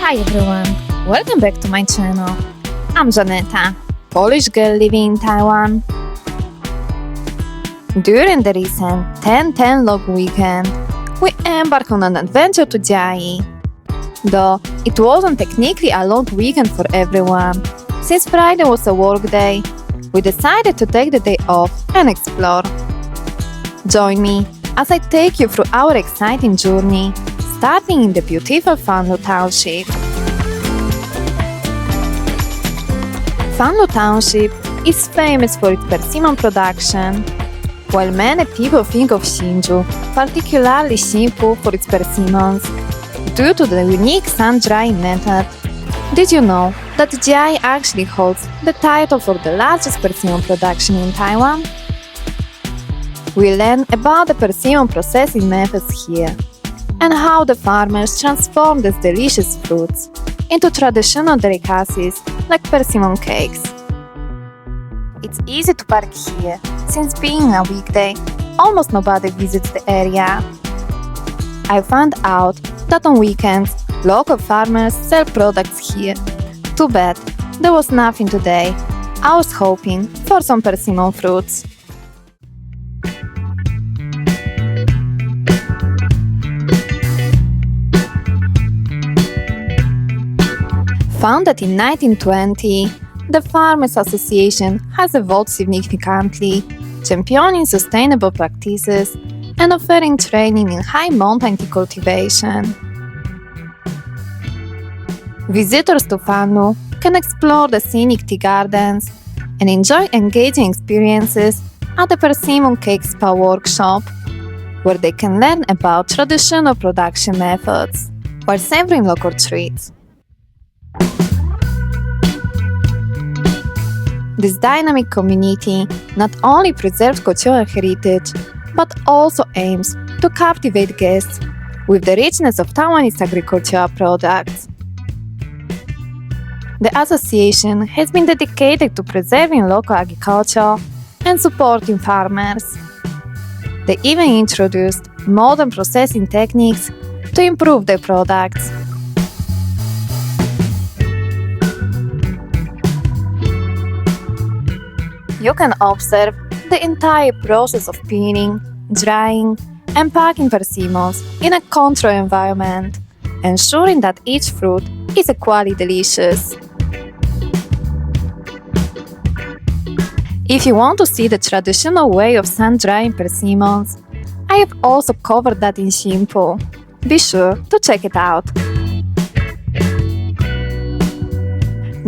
Hi everyone, welcome back to my channel. I'm Janeta, Polish girl living in Taiwan. During the recent 10-10 log weekend, we embarked on an adventure to Chiayi. Though it wasn't technically a long weekend for everyone, since Friday was a work day, we decided to take the day off and explore. Join me as I take you through our exciting journey, starting in the beautiful Fanlu Township. Fanlu Township is famous for its persimmon production. While many people think of Hsinchu, particularly Hsinchu, for its persimmons, due to the unique sun-drying method, did you know that Chiayi actually holds the title for the largest persimmon production in Taiwan? We learn about the persimmon processing methods here, and how the farmers transform these delicious fruits into traditional delicacies like persimmon cakes. It's easy to park here, since being a weekday, almost nobody visits the area. I found out that on weekends, local farmers sell products here. Too bad, there was nothing today. I was hoping for some persimmon fruits. Founded in 1920, the Farmers Association has evolved significantly, championing sustainable practices and offering training in high mountain tea cultivation. Visitors to Fanlu can explore the scenic tea gardens and enjoy engaging experiences at the Persimmon Cake Spa workshop, where they can learn about traditional production methods while savoring local treats. This dynamic community not only preserves cultural heritage, but also aims to captivate guests with the richness of Taiwanese agricultural products. The association has been dedicated to preserving local agriculture and supporting farmers. They even introduced modern processing techniques to improve their products. You can observe the entire process of peeling, drying, and packing persimmons in a controlled environment, ensuring that each fruit is equally delicious. If you want to see the traditional way of sun-drying persimmons, I have also covered that in Hsinchu. Be sure to check it out.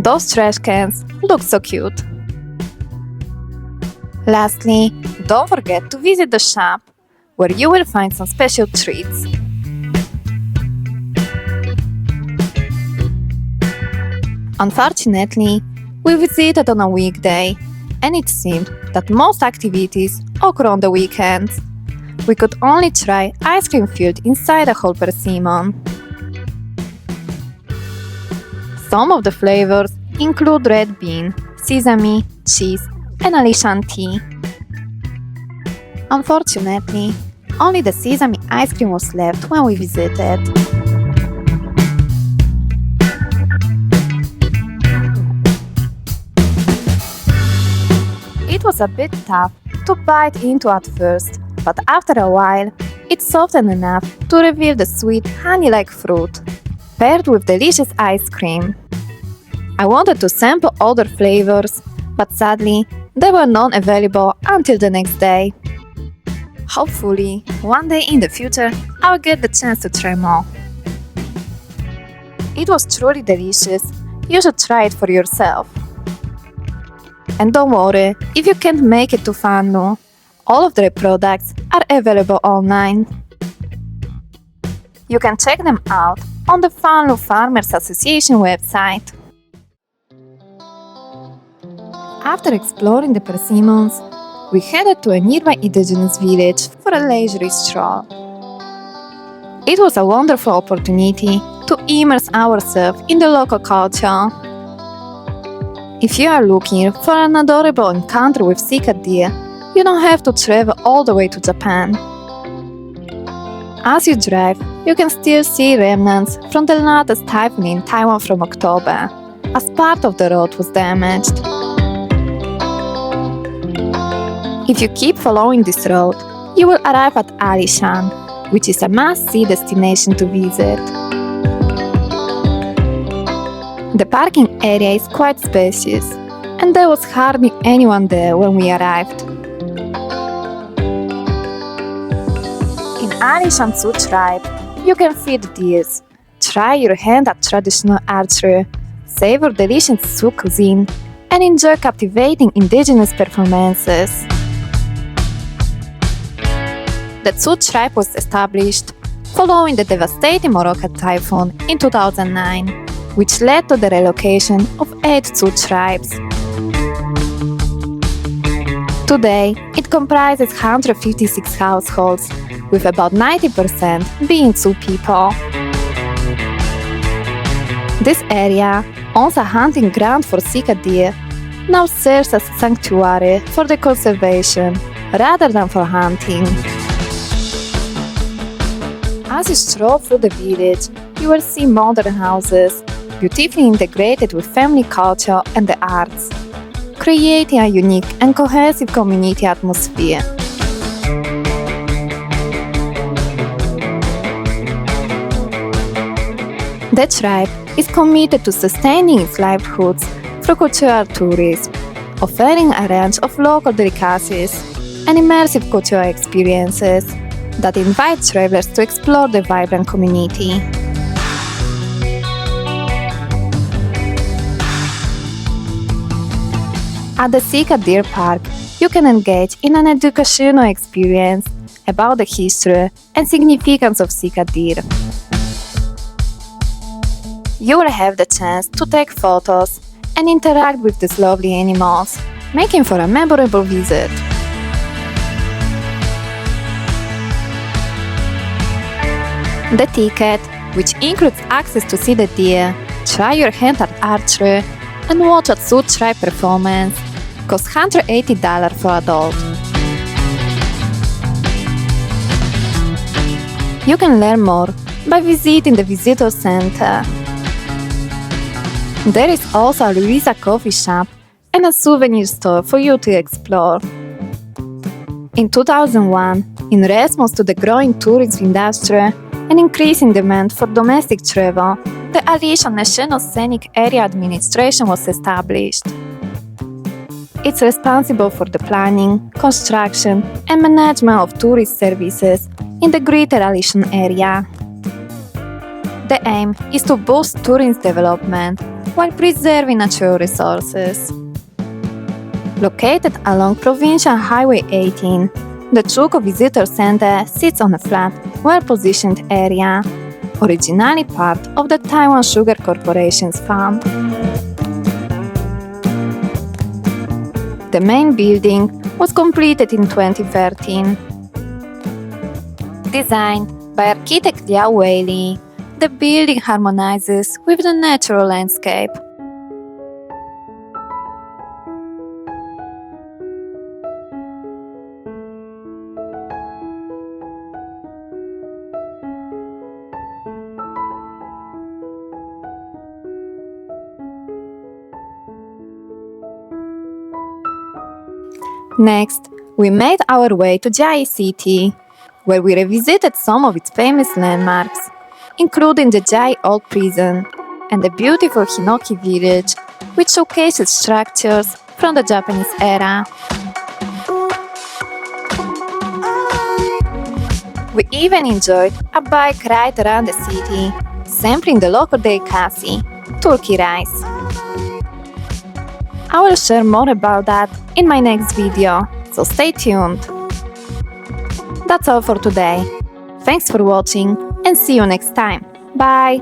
Those trash cans look so cute. Lastly, don't forget to visit the shop, where you will find some special treats. Unfortunately, we visited on a weekday, and it seemed that most activities occur on the weekends. We could only try ice cream filled inside a whole persimmon. Some of the flavors include red bean, sesame, cheese, and Alishan tea. Unfortunately, only the sesame ice cream was left when we visited. It was a bit tough to bite into at first, but after a while, it softened enough to reveal the sweet honey-like fruit, paired with delicious ice cream. I wanted to sample other flavors, but sadly, they were not available until the next day. Hopefully, one day in the future, I'll get the chance to try more. It was truly delicious. You should try it for yourself. And don't worry, if you can't make it to Fanlu, all of their products are available online. You can check them out on the Fanlu Farmers Association website. After exploring the persimmons, we headed to a nearby indigenous village for a leisurely stroll. It was a wonderful opportunity to immerse ourselves in the local culture. If you are looking for an adorable encounter with Sika deer, you don't have to travel all the way to Japan. As you drive, you can still see remnants from the latest typhoon in Taiwan from October, as part of the road was damaged. If you keep following this road, you will arrive at Alishan, which is a must-see destination to visit. The parking area is quite spacious, and there was hardly anyone there when we arrived. In Alishan Zoo Tribe, you can feed deers, try your hand at traditional archery, savor delicious Zoo cuisine, and enjoy captivating indigenous performances. The Zoo Tribe was established following the devastating Morakot typhoon in 2009, which led to the relocation of 8 Zoo tribes. Today, it comprises 156 households, with about 90% being Zoo people. This area, once a hunting ground for Sika deer, now serves as a sanctuary for the conservation rather than for hunting. As you stroll through the village, you will see modern houses, beautifully integrated with family culture and the arts, creating a unique and cohesive community atmosphere. The tribe is committed to sustaining its livelihoods through cultural tourism, offering a range of local delicacies and immersive cultural experiences that invite travelers to explore the vibrant community. At the Sika Deer Park, you can engage in an educational experience about the history and significance of Sika deer. You will have the chance to take photos and interact with these lovely animals, making for a memorable visit. The ticket, which includes access to see the deer, try your hand at archery, and watch a Zoo Tribe performance, costs $180 for adult. You can learn more by visiting the visitor center. There is also a Luisa coffee shop and a souvenir store for you to explore. In 2001, in response to the growing tourism industry and increasing demand for domestic travel, the Alishan National Scenic Area Administration was established. It's responsible for the planning, construction, and management of tourist services in the Greater Alishan area. The aim is to boost tourism development while preserving natural resources. Located along Provincial Highway 18, the Chuko Visitor Center sits on a flat, well-positioned area, originally part of the Taiwan Sugar Corporation's farm. The main building was completed in 2013. Designed by architect Liao Weili, the building harmonizes with the natural landscape. Next, we made our way to Chiayi City, where we revisited some of its famous landmarks, including the Chiayi Old Prison and the beautiful Hinoki Village, which showcases structures from the Japanese era. We even enjoyed a bike ride around the city, sampling the local delicacy, turkey rice. I will share more about that in my next video, so stay tuned. That's all for today. Thanks for watching and see you next time. Bye!